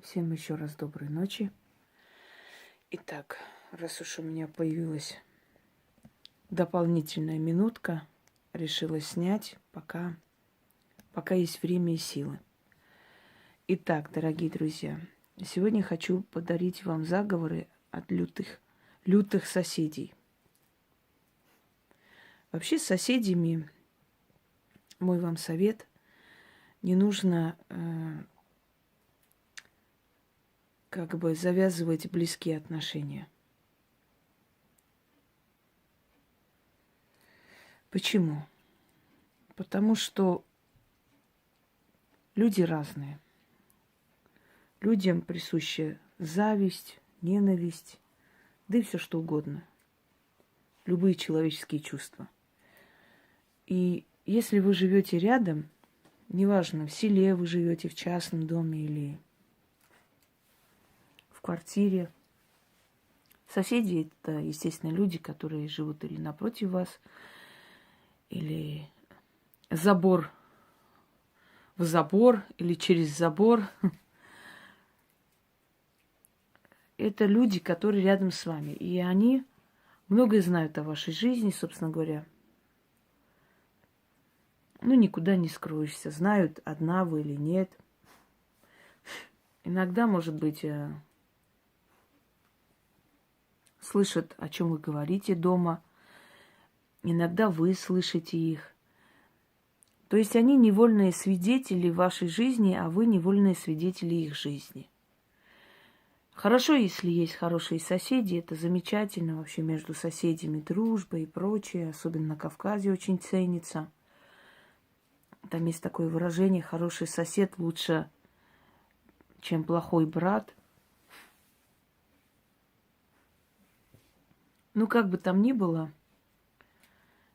Всем еще раз доброй ночи. Итак, раз уж у меня появилась дополнительная минутка, решила снять, пока есть время и силы. Итак, дорогие друзья, сегодня хочу подарить вам заговоры от лютых соседей. Вообще с соседями, мой вам совет, не нужно завязывать близкие отношения. Почему? Потому что люди разные. Людям присуща зависть, ненависть, да и все что угодно. Любые человеческие чувства. И если вы живете рядом, неважно, в селе вы живете, в частном доме или в квартире, соседи – это, естественно, люди, которые живут или напротив вас, или забор в забор, или через забор. Это люди, которые рядом с вами. И они многое знают о вашей жизни, собственно говоря. Никуда не скроешься. Знают, одна вы или нет. Иногда, может быть, слышат, о чем вы говорите дома. Иногда вы слышите их. То есть они невольные свидетели вашей жизни, а вы невольные свидетели их жизни. Хорошо, если есть хорошие соседи, это замечательно. Вообще между соседями дружба и прочее, особенно на Кавказе очень ценится. Там есть такое выражение: хороший сосед лучше, чем плохой брат. Как бы там ни было,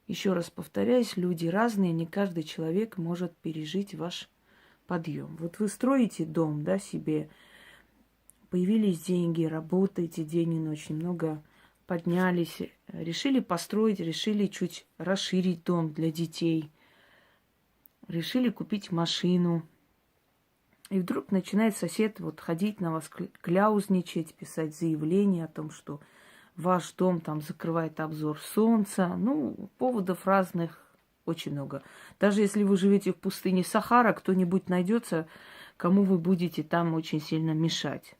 еще раз повторяюсь, люди разные, не каждый человек может пережить ваш подъем. Вот вы строите дом, себе, появились деньги, работаете день и ночь, немного поднялись, решили построить, решили чуть расширить дом для детей, решили купить машину. И вдруг начинает сосед ходить на вас, кляузничать, писать заявление о том, что ваш дом там закрывает обзор солнца. Поводов разных очень много. Даже если вы живете в пустыне Сахара, кто-нибудь найдется, кому вы будете там очень сильно мешать.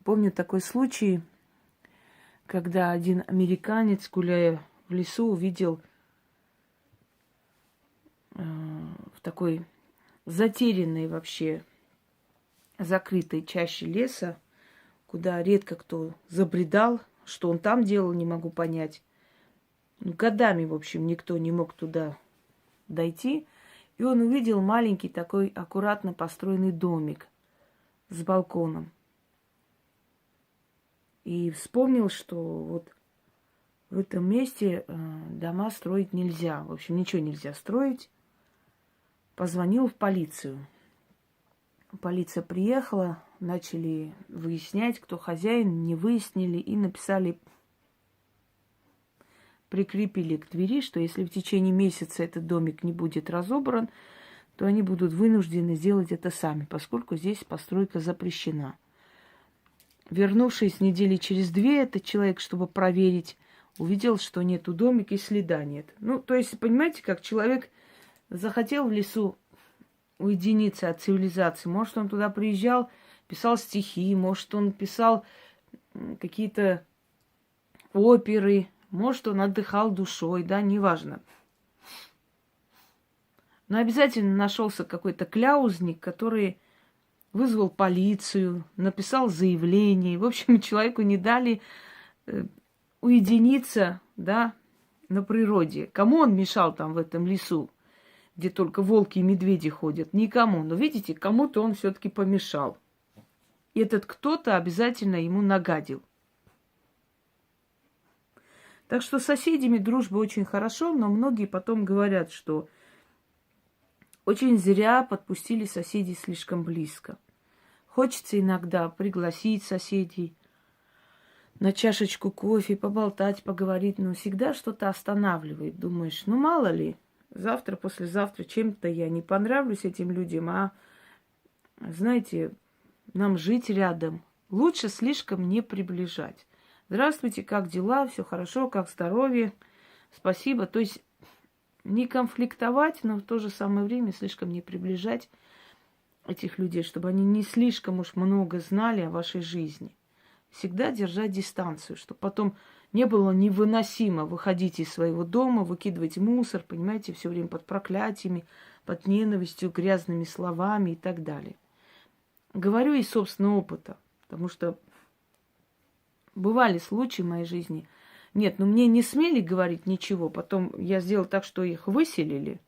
Помню такой случай, когда один американец, гуляя в лесу, увидел в такой затерянной вообще закрытой чаще леса, куда редко кто забредал, что он там делал, не могу понять. Годами, в общем, никто не мог туда дойти. И он увидел маленький такой аккуратно построенный домик с балконом. И вспомнил, что в этом месте дома строить нельзя. В общем, ничего нельзя строить. Позвонил в полицию. Полиция приехала, начали выяснять, кто хозяин, не выяснили и написали, прикрепили к двери, что если в течение месяца этот домик не будет разобран, то они будут вынуждены сделать это сами, поскольку здесь постройка запрещена. Вернувшись недели через 2, этот человек, чтобы проверить, увидел, что нету домика и следа нет. То есть, понимаете, как человек захотел в лесу уединиться от цивилизации. Может, он туда приезжал, писал стихи, может, он писал какие-то оперы, может, он отдыхал душой, неважно. Но обязательно нашелся какой-то кляузник, который вызвал полицию, написал заявление. В общем, человеку не дали уединиться, на природе. Кому он мешал там в этом лесу, где только волки и медведи ходят? Никому. Но видите, кому-то он все-таки помешал. И этот кто-то обязательно ему нагадил. Так что с соседями дружба очень хорошо, но многие потом говорят, что очень зря подпустили соседей слишком близко. Хочется иногда пригласить соседей на чашечку кофе, поболтать, поговорить, но всегда что-то останавливает. Думаешь, мало ли, завтра, послезавтра чем-то я не понравлюсь этим людям, а знаете, нам жить рядом. Лучше слишком не приближать. Здравствуйте, как дела? Все хорошо, как здоровье? Спасибо. То есть не конфликтовать, но в то же самое время слишком не приближать этих людей, чтобы они не слишком уж много знали о вашей жизни. Всегда держать дистанцию, чтобы потом не было невыносимо выходить из своего дома, выкидывать мусор, понимаете, все время под проклятиями, под ненавистью, грязными словами и так далее. Говорю из собственного опыта, потому что бывали случаи в моей жизни. Нет, ну мне не смели говорить ничего. Потом я сделала так, что их выселили.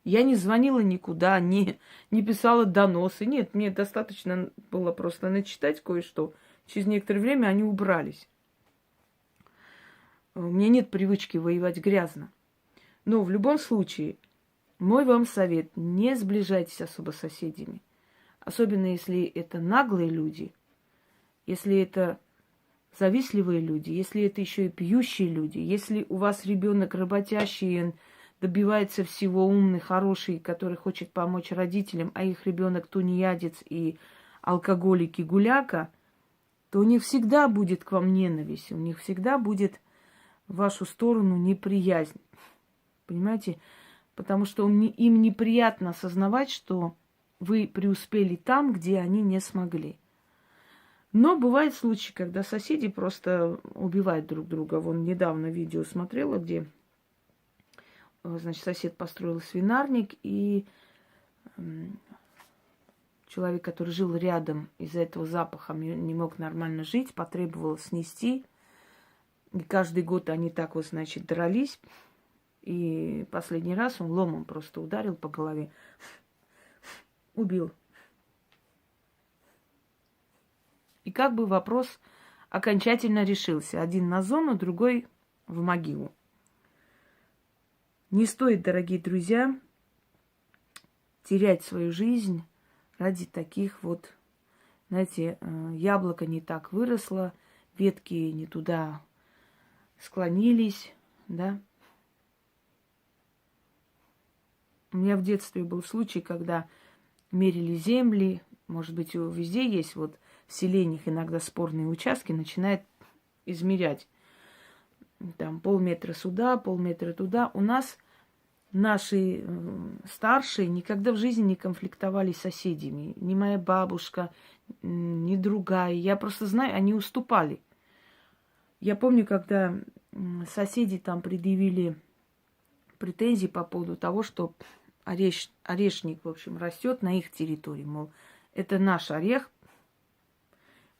Я не звонила никуда, не писала доносы. Нет, мне достаточно было просто начитать кое-что. Через некоторое время они убрались. У меня нет привычки воевать грязно. Но в любом случае, мой вам совет: не сближайтесь особо с соседями. Особенно если это наглые люди, если это завистливые люди, если это еще и пьющие люди, если у вас ребенок работящий, он добивается всего, умный, хороший, который хочет помочь родителям, а их ребенок тунеядец и алкоголик и гуляка, то у них всегда будет к вам ненависть, у них всегда будет в вашу сторону неприязнь. Понимаете? Потому что им неприятно осознавать, что вы преуспели там, где они не смогли. Но бывают случаи, когда соседи просто убивают друг друга. Вон недавно видео смотрела, где, значит, сосед построил свинарник, и человек, который жил рядом, из-за этого запаха не мог нормально жить, потребовал снести. И каждый год они так вот, значит, дрались. И последний раз он ломом просто ударил по голове. Убил. И как бы вопрос окончательно решился. Один на зону, другой в могилу. Не стоит, дорогие друзья, терять свою жизнь ради таких вот, знаете, яблоко не так выросло, ветки не туда склонились, да. У меня в детстве был случай, когда мерили земли, может быть, везде есть, вот в селениях иногда спорные участки, начинают измерять. Там полметра сюда, полметра туда. У нас наши старшие никогда в жизни не конфликтовали с соседями. Ни моя бабушка, ни другая. Я просто знаю, они уступали. Я помню, когда соседи там предъявили претензии по поводу того, что орешник, в общем, растет на их территории. Мол, это наш орех.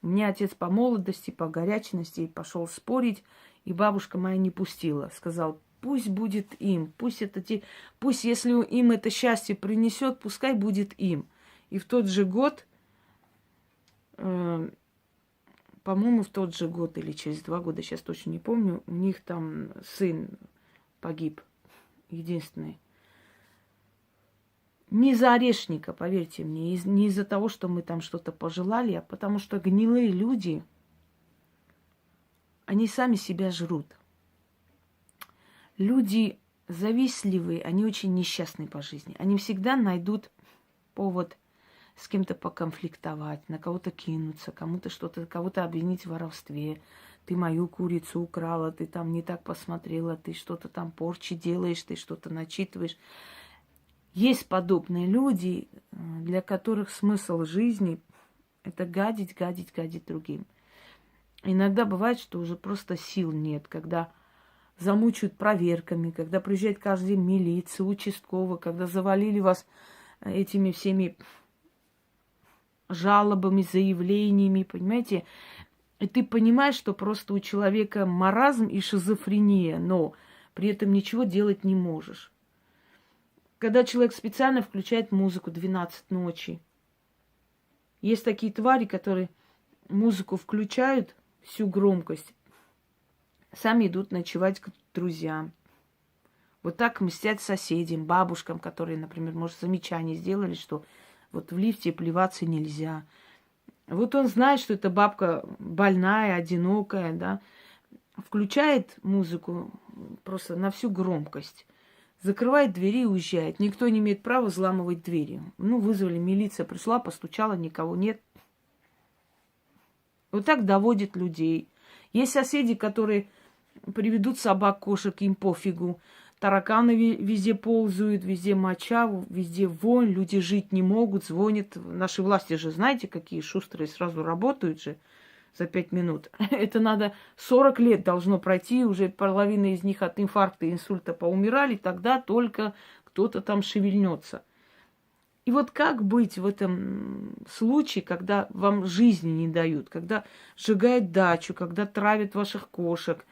Мне отец по молодости, по горячности пошел спорить, и бабушка моя не пустила. Сказал, пусть будет им, пусть если им это счастье принесет, пускай будет им. И в тот же год, по-моему, в тот же год или через 2 года, сейчас точно не помню, у них там сын погиб, единственный. Не из-за орешника, поверьте мне, не из-за того, что мы там что-то пожелали, а потому что гнилые люди, они сами себя жрут. Люди завистливые, они очень несчастны по жизни. Они всегда найдут повод с кем-то поконфликтовать, на кого-то кинуться, кому-то что-то, кого-то обвинить в воровстве. Ты мою курицу украла, ты там не так посмотрела, ты что-то там порчи делаешь, ты что-то начитываешь. Есть подобные люди, для которых смысл жизни – это гадить другим. Иногда бывает, что уже просто сил нет, когда замучают проверками, когда приезжает каждый день милиция, участковый, когда завалили вас этими всеми жалобами, заявлениями, понимаете? И ты понимаешь, что просто у человека маразм и шизофрения, но при этом ничего делать не можешь. Когда человек специально включает музыку 12 ночи. Есть такие твари, которые музыку включают, всю громкость, сами идут ночевать к друзьям. Вот так мстят соседям, бабушкам, которые, например, может, замечание сделали, что вот в лифте плеваться нельзя. Вот он знает, что эта бабка больная, одинокая, да, включает музыку просто на всю громкость. закрывает двери и уезжает. Никто не имеет права взламывать двери. Ну, вызвали, милиция пришла, постучала, никого нет. Вот так доводит людей. Есть соседи, которые приведут собак, кошек, им пофигу. Тараканы везде ползают, везде моча, везде вонь, люди жить не могут, звонят. Наши власти же, знаете, какие шустрые, сразу работают же за 5 минут. Это надо 40 лет должно пройти, уже половина из них от инфаркта и инсульта поумирали, тогда только кто-то там шевельнется. И вот как быть в этом случае, когда вам жизни не дают, когда сжигают дачу, когда травят ваших кошек,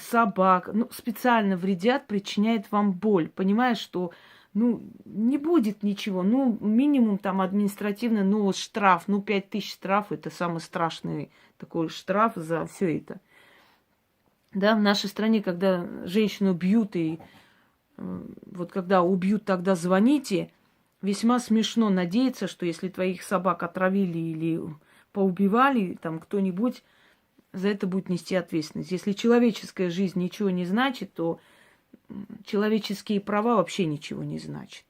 собак, ну, специально вредят, причиняют вам боль, понимая, что, ну, не будет ничего, ну, минимум там административный, ну, вот штраф, ну, 5000 штраф, это самый страшный такой штраф за все это. Да, в нашей стране, когда женщину бьют, и вот когда убьют, тогда звоните, весьма смешно надеяться, что если твоих собак отравили или поубивали, там кто-нибудь за это будет нести ответственность. Если человеческая жизнь ничего не значит, то человеческие права вообще ничего не значат.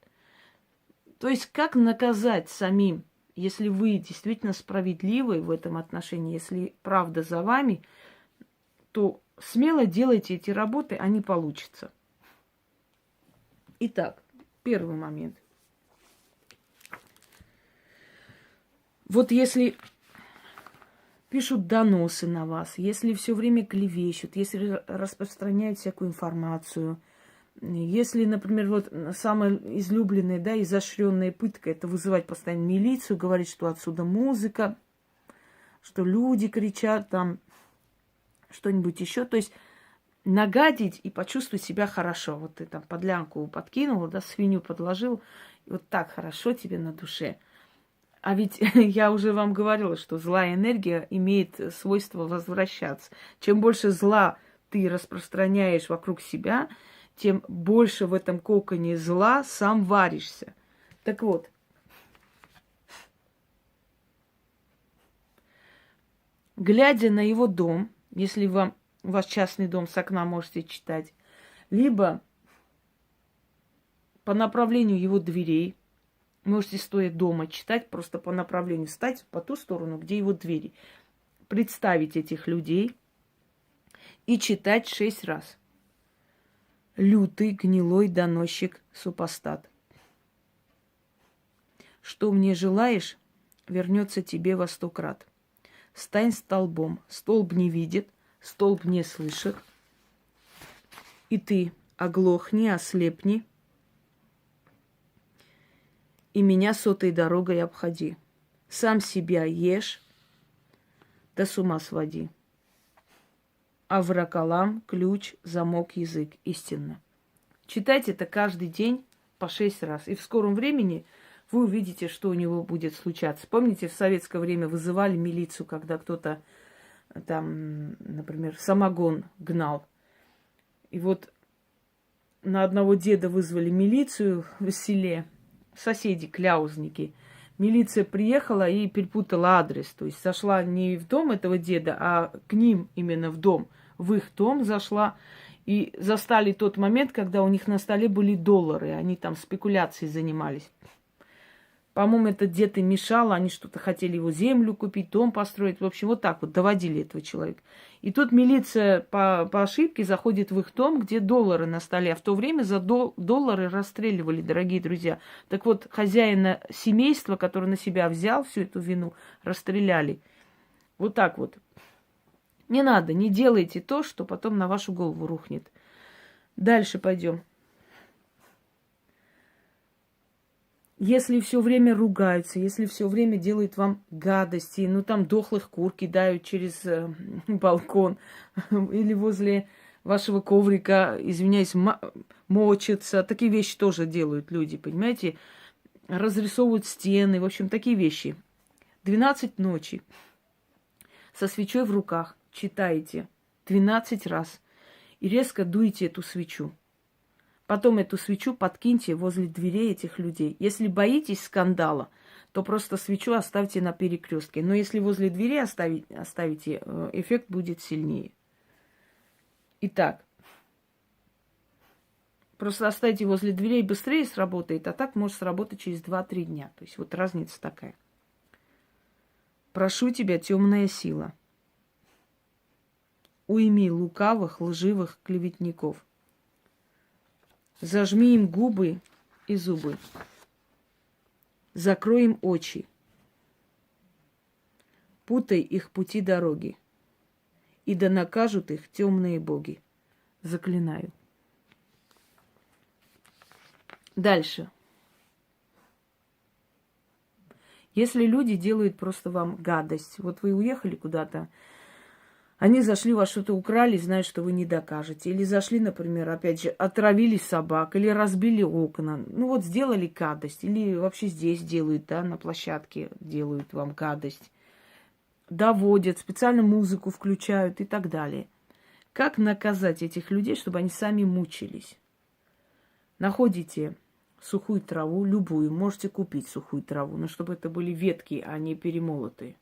То есть как наказать самим, если вы действительно справедливы в этом отношении, если правда за вами, то смело делайте эти работы, они получатся. Итак, первый момент. Вот если пишут доносы на вас, если все время клевещут, если распространяют всякую информацию, если, например, вот самая излюбленная, да, изощренная пытка — это вызывать постоянно милицию, говорить, что отсюда музыка, что люди кричат, там что-нибудь еще. То есть нагадить и почувствовать себя хорошо. Вот ты там подлянку подкинул, да, свинью подложил, и вот так хорошо тебе на душе. А ведь я уже вам говорила, что злая энергия имеет свойство возвращаться. Чем больше зла ты распространяешь вокруг себя, тем больше в этом коконе зла сам варишься. Так вот, глядя на его дом, если у вас частный дом, с окна можете читать, либо по направлению его дверей, можете, стоя дома, читать просто по направлению, встать по ту сторону, где его двери. Представить этих людей и читать 6 раз. Лютый, гнилой доносчик, супостат. Что мне желаешь, вернется тебе во 100 крат. Стань столбом. Столб не видит, столб не слышит. И ты оглохни, ослепни, и меня 100-й дорогой обходи. Сам себя ешь, да с ума своди. Авракалам, ключ, замок, язык. Истинно. Читайте это каждый день по 6 раз. И в скором времени вы увидите, что у него будет случаться. Помните, в советское время вызывали милицию, когда кто-то там, например, самогон гнал. И вот на одного деда вызвали милицию в селе, соседи, кляузники. Милиция приехала и перепутала адрес. То есть зашла не в дом этого деда, а к ним именно в дом. В их дом зашла и застали тот момент, когда у них на столе были доллары. Они там спекуляцией занимались. По-моему, этот дед им мешал, они что-то хотели его землю купить, дом построить. В общем, вот так вот доводили этого человека. И тут милиция по ошибке заходит в их дом, где доллары на столе. А в то время за доллары расстреливали, дорогие друзья. Так вот, хозяина семейства, который на себя взял всю эту вину, расстреляли. Вот так вот. Не надо, не делайте то, что потом на вашу голову рухнет. Дальше пойдем. Если все время ругаются, если все время делают вам гадости, ну там дохлых кур кидают через балкон или возле вашего коврика, извиняюсь, мочатся, такие вещи тоже делают люди, понимаете? Разрисовывают стены, в общем, такие вещи. 12 ночи со свечой в руках читаете 12 раз и резко дуете эту свечу. Потом эту свечу подкиньте возле дверей этих людей. Если боитесь скандала, то просто свечу оставьте на перекрестке. Но если возле двери оставите, эффект будет сильнее. Итак, Просто оставьте возле дверей, быстрее сработает, а так может сработать через 2-3 дня. То есть вот разница такая. Прошу тебя, темная сила, уйми лукавых, лживых клеветников. Зажми им губы и зубы. Закрой им очи. Путай их пути дороги. И да накажут их темные боги. Заклинаю. Дальше. Если люди делают просто вам гадость, вот вы уехали куда-то, они зашли, вас что-то украли, знают, что вы не докажете. Или зашли, например, опять же, отравили собак, или разбили окна. Ну вот сделали гадость. Или вообще здесь делают, да, на площадке делают вам гадость. Доводят, специально музыку включают и так далее. Как наказать этих людей, чтобы они сами мучились? Находите сухую траву, любую, можете купить сухую траву, но чтобы это были ветки, а не перемолотые.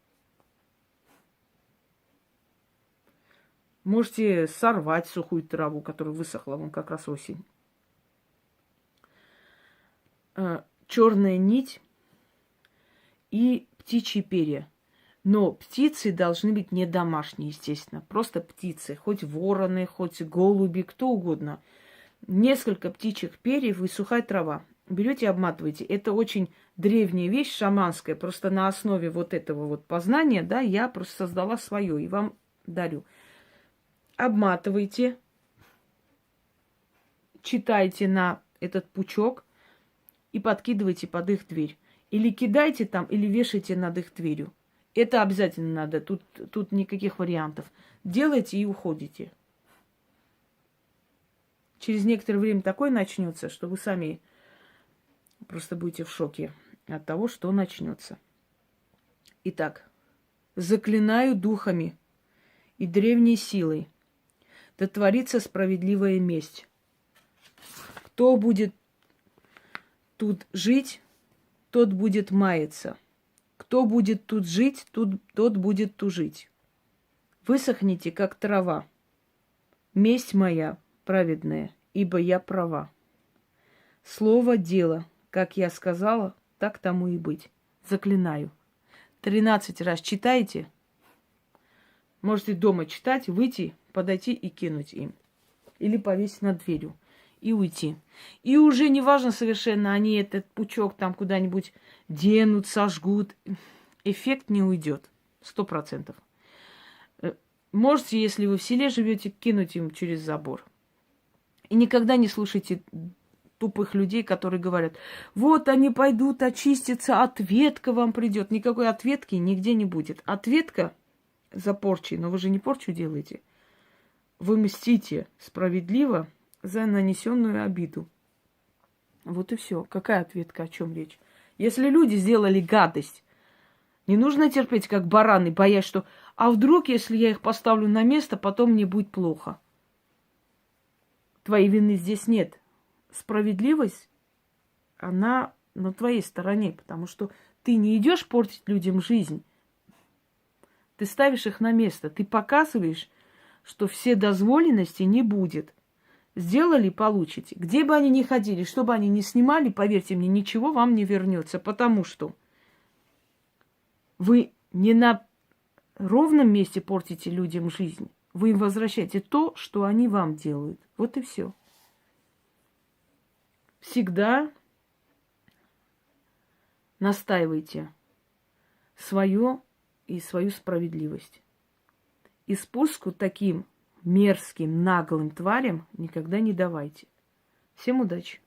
Можете сорвать сухую траву, которая высохла, вон как раз осень. Черная нить и птичьи перья. Но птицы должны быть не домашние, естественно. Просто птицы. Хоть вороны, хоть голуби, кто угодно. Несколько птичьих перьев и сухая трава. Берете и обматываете. Это очень древняя вещь, шаманская. Просто на основе вот этого вот познания, да, я просто создала свое и вам дарю. Обматывайте. Читайте на этот пучок и подкидывайте под их дверь. Или кидайте там, или вешайте над их дверью. Это обязательно надо. Тут никаких вариантов. Делайте и уходите. Через некоторое время такое начнется, что вы сами просто будете в шоке от того, что начнется. Итак, заклинаю духами и древней силой, да творится справедливая месть. Кто будет тут жить, тот будет маяться. Кто будет тут жить, тот будет тужить. Высохните, как трава. Месть моя праведная, ибо я права. Слово, дело, как я сказала, так тому и быть. Заклинаю. 13 раз читайте. Можете дома читать, выйти, подойти и кинуть им. Или повесить над дверью. И уйти. И уже не важно совершенно, они этот пучок там куда-нибудь денут, сожгут. Эффект не уйдет. 100%. Можете, если вы в селе живете, кинуть им через забор. И никогда не слушайте тупых людей, которые говорят, вот они пойдут очиститься, ответка вам придет. Никакой ответки нигде не будет. Ответка за порчей, но вы же не порчу делаете. Вы мстите справедливо за нанесенную обиду. Вот и все. Какая ответка, о чем речь? Если люди сделали гадость, не нужно терпеть, как бараны, боясь, что а вдруг, если я их поставлю на место, потом мне будет плохо. Твоей вины здесь нет. Справедливость, она на твоей стороне, потому что ты не идешь портить людям жизнь. Ты ставишь их на место. Ты показываешь, что все дозволенности не будет. Сделали — получите. Где бы они ни ходили, что бы они ни снимали, поверьте мне, ничего вам не вернется, потому что вы не на ровном месте портите людям жизнь. Вы им возвращаете то, что они вам делают. Вот и все. Всегда настаивайте свое и свою справедливость. И спуску таким мерзким, наглым тварям никогда не давайте. Всем удачи!